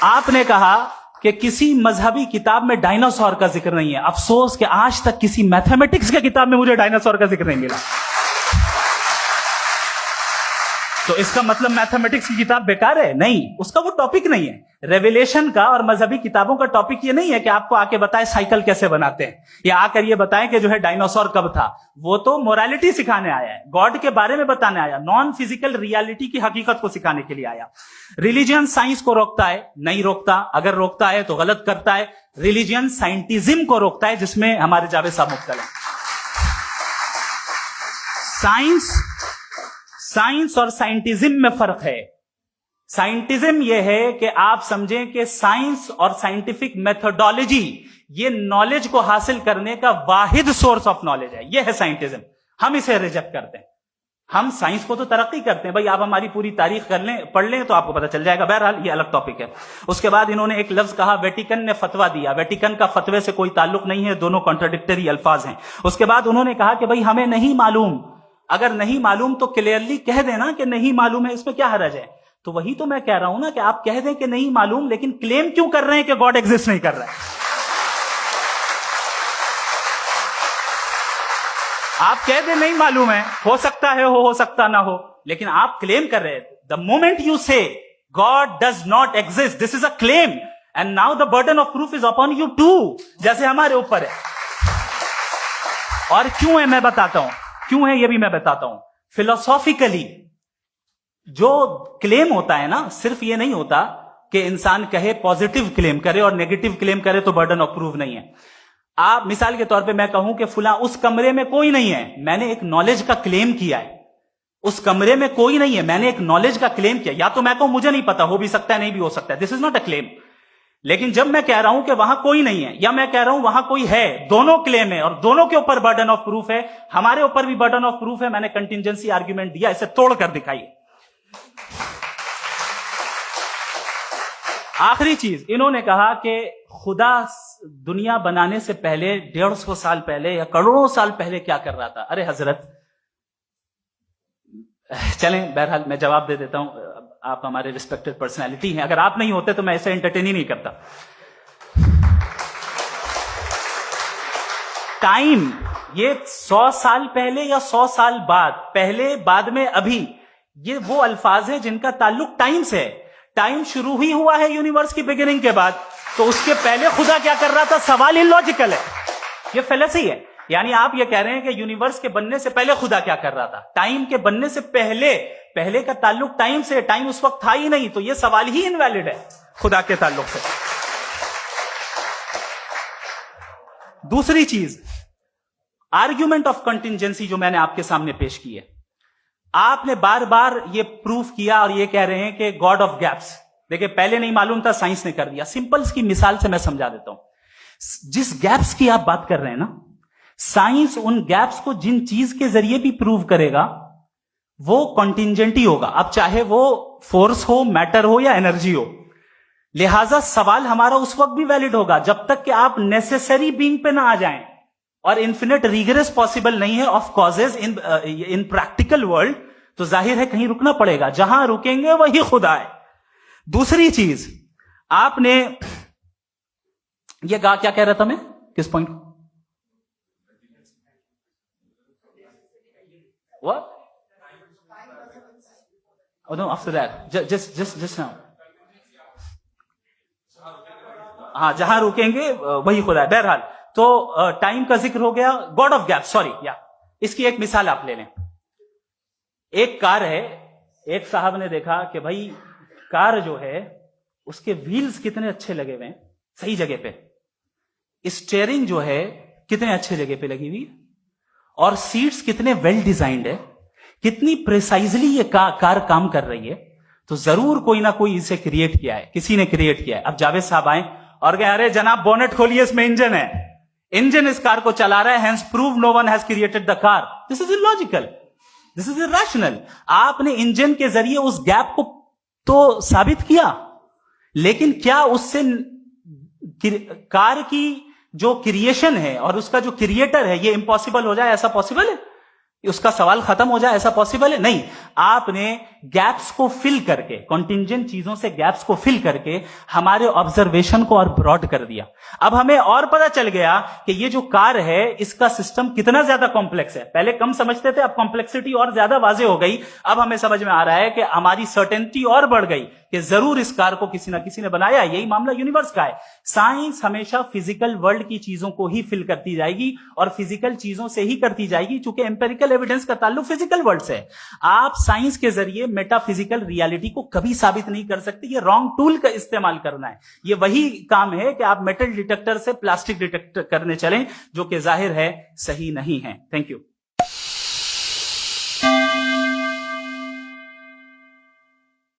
آپ نے کہا کہ کسی مذہبی کتاب میں ڈائناسور کا ذکر نہیں ہے. افسوس کہ آج تک کسی میتھمیٹکس کی کتاب میں مجھے ڈائناسور کا ذکر نہیں ملا. تو اس کا مطلب میتھمیٹکس کی کتاب بیکار ہے؟ نہیں, اس کا وہ ٹاپک نہیں ہے. ریویلیشن کا اور مذہبی کتابوں کا ٹاپک یہ نہیں ہے کہ آپ کو آ کے بتائے سائیکل کیسے بناتے ہیں, یا آ کر یہ بتائیں کہ جو ہے ڈائناسور کب تھا. وہ تو مورالٹی سکھانے آیا ہے, گاڈ کے بارے میں بتانے آیا, نان فزیکل ریالٹی کی حقیقت کو سکھانے کے لیے آیا. ریلیجن سائنس کو روکتا ہے؟ نہیں روکتا. اگر روکتا ہے تو غلط کرتا ہے. ریلیجن سائنٹزم کو روکتا ہے, جس میں ہمارے جاوید صاحب مبتلا ہیں. سائنس اور سائنٹزم میں فرق ہے. سائنٹزم یہ ہے کہ آپ سمجھیں کہ سائنس اور سائنٹیفک میتھڈالوجی یہ نالج کو حاصل کرنے کا واحد سورس آف نالج ہے. یہ ہے سائنٹزم. ہم اسے ریجیکٹ کرتے ہیں. ہم سائنس کو تو ترقی کرتے ہیں. بھائی آپ ہماری پوری تاریخ کر لیں, پڑھ لیں تو آپ کو پتہ چل جائے گا. بہرحال یہ الگ ٹاپک ہے. اس کے بعد انہوں نے ایک لفظ کہا, ویٹیکن نے فتویٰ دیا. ویٹیکن کا فتوے سے کوئی تعلق نہیں ہے, دونوں کانٹراڈکٹری الفاظ ہیں. اس کے بعد انہوں نے کہا کہ بھائی ہمیں نہیں معلوم. اگر نہیں معلوم تو کلیئرلی کہہ دینا کہ نہیں معلوم ہے, اس میں کیا حرج ہے. تو وہی تو میں کہہ رہا ہوں نا کہ آپ کہہ دیں کہ نہیں معلوم, لیکن کلیم کیوں کر رہے ہیں کہ گاڈ ایگزسٹ نہیں کر رہا ہے. آپ کہہ دیں نہیں معلوم ہے, ہو سکتا ہے ہو سکتا نہ ہو, لیکن آپ کلیم کر رہے ہیں. The moment you say God does not exist, this is a claim, and now the burden of proof is upon you too, جیسے ہمارے اوپر ہے. اور کیوں ہے میں بتاتا ہوں, کیوں ہے یہ بھی میں بتاتا ہوں. فلسافیکلی جو کلیم ہوتا ہے نا, صرف یہ نہیں ہوتا کہ انسان کہے پازیٹیو کلیم کرے اور نیگیٹو کلیم کرے تو برڈن آف پروف نہیں ہے. آپ مثال کے طور پہ میں کہوں کہ فلاں اس کمرے میں کوئی نہیں ہے, میں نے ایک نالج کا کلیم کیا ہے. اس کمرے میں کوئی نہیں ہے, میں نے ایک نالج کا کلیم کیا. یا تو میں کہوں مجھے نہیں پتا, ہو بھی سکتا ہے نہیں بھی ہو سکتا ہے, دس از ناٹ اے کلیم. لیکن جب میں کہہ رہا ہوں کہ وہاں کوئی نہیں ہے, یا میں کہہ رہا ہوں وہاں کوئی ہے, دونوں کلیم ہے اور دونوں کے اوپر برڈن آف پروف ہے. ہمارے اوپر بھی برڈن آف پروف ہے. میں نے کنٹینجنسی آرگیومنٹ دیا, اسے توڑ کر دکھائیے. آخری چیز, انہوں نے کہا کہ خدا دنیا بنانے سے پہلے 150 سال پہلے یا کروڑوں سال پہلے کیا کر رہا تھا. ارے حضرت, چلیں بہرحال میں جواب دے دیتا ہوں. آپ ہمارے ریسپیکٹڈ پرسنالٹی ہیں, اگر آپ نہیں ہوتے تو میں ایسے انٹرٹین ہی نہیں کرتا. ٹائم یہ 100 سال پہلے یا 100 سال بعد, پہلے بعد میں ابھی, یہ وہ الفاظ ہیں جن کا تعلق ٹائم سے ہے. ٹائم شروع ہی ہوا ہے یونیورس کی بگننگ کے بعد, تو اس کے پہلے خدا کیا کر رہا تھا, سوال اللاجیکل ہے. یہ فیلسی ہے. یعنی آپ یہ کہہ رہے ہیں کہ یونیورس کے بننے سے پہلے خدا کیا کر رہا تھا. ٹائم کے بننے سے پہلے کا تعلق ٹائم سے, ٹائم اس وقت تھا ہی نہیں, تو یہ سوال ہی انویلڈ ہے خدا کے تعلق سے. دوسری چیز, آرگیومنٹ آف کنٹینجنسی جو میں نے آپ کے سامنے پیش کی ہے, آپ نے بار بار یہ پروف کیا اور یہ کہہ رہے ہیں کہ گاڈ آف گیپس. دیکھیں پہلے نہیں معلوم تھا, سائنس نے کر دیا. سمپل کی مثال سے میں سمجھا دیتا ہوں. جس گیپس کی آپ بات کر رہے ہیں نا, سائنس ان گیپس کو جن چیز کے ذریعے بھی پروو کرے گا وہ کنٹینجنٹی ہوگا. اب چاہے وہ فورس ہو, میٹر ہو یا انرجی ہو. لہذا سوال ہمارا اس وقت بھی ویلڈ ہوگا جب تک کہ آپ نیسیسری بینگ پہ نہ آ جائیں, اور انفینٹ ریگریس پاسبل نہیں ہے of causes in practical world, تو ظاہر ہے کہیں رکنا پڑے گا. جہاں رکیں گے وہی خدا ہے. دوسری چیز, آپ نے یہ کہا, کیا کہہ رہا تھا میں, کس پوائنٹ کو, what? Oh no, after that, just now. ہاں, جہاں رکیں گے وہی خدا ہے. بہرحال تو ٹائم کا ذکر ہو گیا. گاڈ آف گیپ, سوری, یا اس کی ایک مثال آپ لے لیں. ایک کار ہے, ایک صاحب نے دیکھا کہ بھائی کار جو ہے اس کے ویلز کتنے اچھے لگے ہوئے ہیں, صحیح جگہ پہ. اسٹیئرنگ جو ہے کتنے اچھے جگہ پہ لگی ہوئی, اور سیٹس کتنے ویل ڈیزائنڈ ہے, کتنی پریسائزلی یہ کار کام کر رہی ہے. تو ضرور کوئی نہ کوئی اسے کریٹ کیا ہے, کسی نے کریٹ کیا ہے. اب جاوید صاحب آئیں اور کہیں ارے جناب بونٹ کھولیے, اس میں انجن ہے, انجن اس کار کو چلا رہا ہے, hence prove no one has created the car. This is illogical, this is irrational. آپ نے انجن کے ذریعے اس گیپ کو تو ثابت کیا, لیکن کیا اس سے کار کی جو کریشن ہے اور اس کا جو کریٹر ہے یہ امپاسبل ہو جائے, ایسا پاسبل ہے؟ اس کا سوال ختم ہو جائے, ایسا پاسبل ہے؟ نہیں. آپ نے گیپس کو فل کر کے, کنٹینجنٹ چیزوں سے گیپس کو فل کر کے ہمارے آبزرویشن کو اور براڈ کر دیا. اب ہمیں اور پتا چل گیا کہ یہ جو کار ہے اس کا سسٹم کتنا زیادہ کمپلیکس ہے. پہلے کم سمجھتے تھے, اب کمپلیکسٹی اور زیادہ واضح ہو گئی. اب ہمیں سمجھ میں آ رہا ہے کہ ہماری سرٹنٹی اور بڑھ گئی کہ ضرور اس کار کو کسی نہ کسی نے بنایا. یہی معاملہ یونیورس کا ہے. سائنس ہمیشہ فزیکل ورلڈ کی چیزوں کو ہی فل کرتی جائے گی اور فزیکل چیزوں سے ہی کرتی جائے گی, چونکہ امپیریکل ایویڈنس کا تعلق فزیکل ورلڈ سے ہے. آپ سائنس کے ذریعے میٹا فزیکل ریالٹی کو کبھی ثابت نہیں کر سکتے. یہ رانگ ٹول کا استعمال کرنا ہے. یہ وہی کام ہے کہ آپ میٹل ڈیٹیکٹر سے پلاسٹک ڈیٹیکٹ کرنے چلیں, جو کہ ظاہر ہے صحیح نہیں ہے. Thank you.